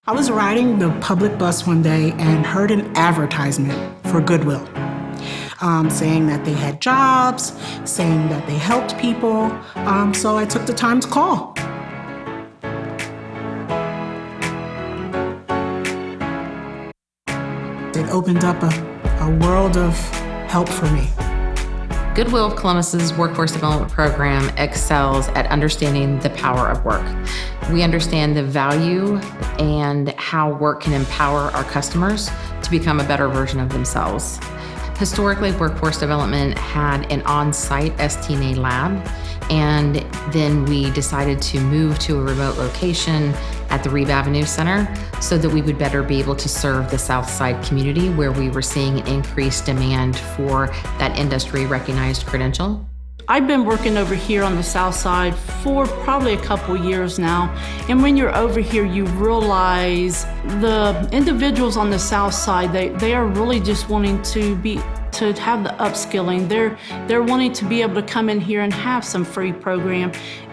I was riding the public bus one day and heard an advertisement for Goodwill, saying that they had jobs, saying that they helped people, so I took the time to call. It opened up a world of help for me. Goodwill of Columbus's workforce development program excels at understanding the power of work. We understand the value and how work can empower our customers to become a better version of themselves. Historically, workforce development had an on-site STNA lab, and then we decided to move to a remote location at the Reeve Avenue Center so that we would better be able to serve the South Side community where we were seeing an increased demand for that industry-recognized credential. I've been working over here on the South Side for probably a couple years now. And when you're over here, you realize the individuals on the South Side, they are really just wanting to have the upskilling. They're wanting to be able to come in here and have some free program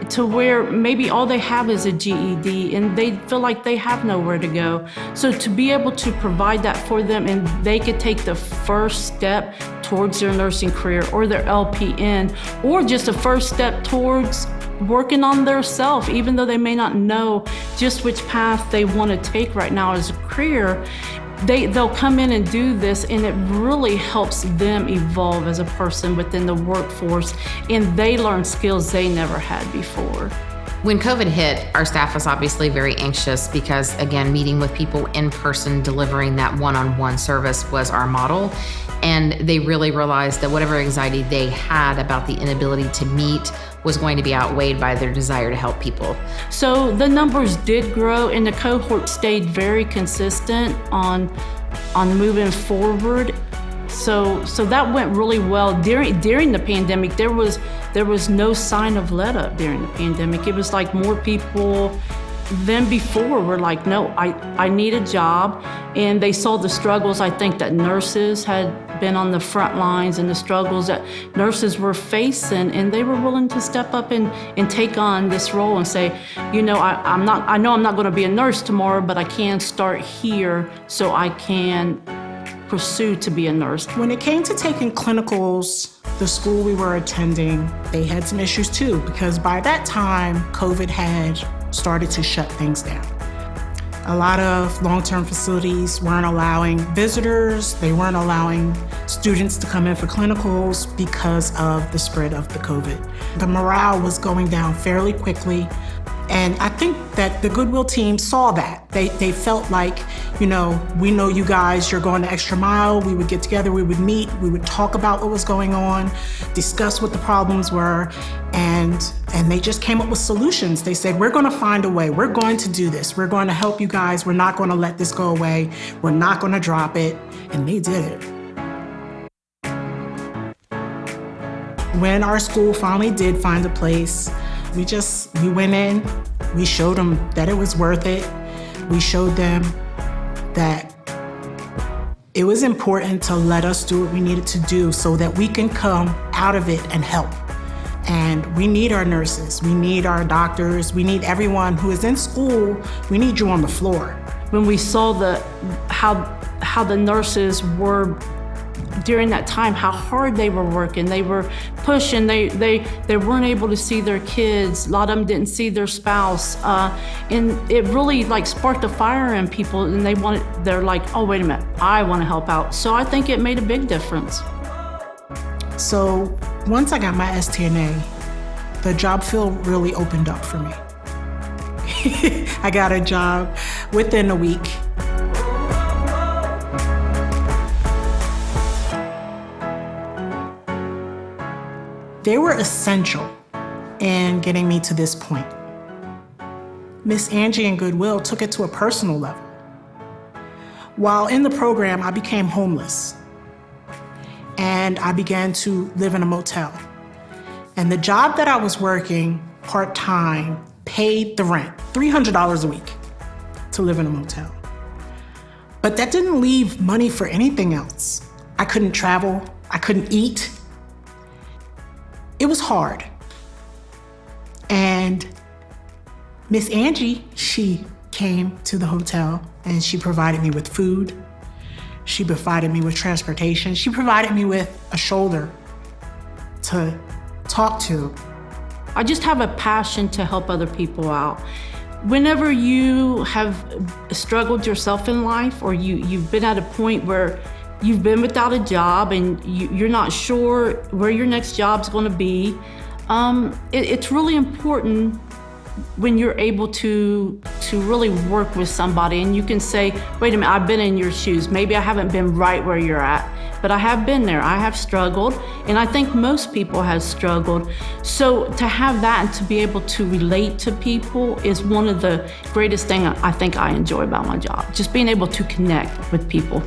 to where maybe all they have is a GED and they feel like they have nowhere to go. So to be able to provide that for them and they could take the first step towards their nursing career or their LPN or just a first step towards working on their self, even though they may not know just which path they want to take right now as a career, they'll come in and do this, and it really helps them evolve as a person within the workforce, and they learn skills they never had before. When COVID hit, our staff was obviously very anxious because, again, meeting with people in person, delivering that one-on-one service was our model. And they really realized that whatever anxiety they had about the inability to meet was going to be outweighed by their desire to help people. So the numbers did grow and the cohort stayed very consistent on moving forward. So that went really well. During the pandemic, there was no sign of let up during the pandemic. It was like more people than before were like, no, I need a job. And they saw the struggles, I think, that nurses had been on the front lines and the struggles that nurses were facing, and they were willing to step up and take on this role and say, you know, I know I'm not going to be a nurse tomorrow, but I can start here so I can pursue to be a nurse. When it came to taking clinicals, the school we were attending, they had some issues too, because by that time, COVID had started to shut things down. A lot of long-term facilities weren't allowing visitors, they weren't allowing students to come in for clinicals because of the spread of the COVID. The morale was going down fairly quickly, and I think that the Goodwill team saw that. They felt like, you know, we know you guys, you're going the extra mile. We would get together, we would meet, we would talk about what was going on, discuss what the problems were, and they just came up with solutions. They said, we're going to find a way. We're going to do this. We're going to help you guys. We're not going to let this go away. We're not going to drop it. And they did it. When our school finally did find a place, we went in, we showed them that it was worth it. We showed them that it was important to let us do what we needed to do so that we can come out of it and help. And we need our nurses, we need our doctors, we need everyone who is in school, we need you on the floor. When we saw how the nurses were during that time, how hard they were working, they were pushing, they weren't able to see their kids, a lot of them didn't see their spouse, and it really like sparked a fire in people, and they're like, oh, wait a minute, I want to help out. So I think it made a big difference. So once I got my STNA, the job field really opened up for me. I got a job within a week. They were essential in getting me to this point. Miss Angie and Goodwill took it to a personal level. While in the program, I became homeless, and I began to live in a motel. And the job that I was working part-time paid the rent, $300 a week, to live in a motel. But that didn't leave money for anything else. I couldn't travel, I couldn't eat. It was hard. And Miss Angie, she came to the hotel and she provided me with food. She provided me with transportation. She provided me with a shoulder to talk to. I just have a passion to help other people out. Whenever you have struggled yourself in life, or you've been at a point where you've been without a job and you're not sure where your next job's going to be, it's really important when you're able to really work with somebody and you can say, wait a minute, I've been in your shoes. Maybe I haven't been right where you're at, but I have been there. I have struggled, and I think most people have struggled. So to have that and to be able to relate to people is one of the greatest things I think I enjoy about my job, just being able to connect with people.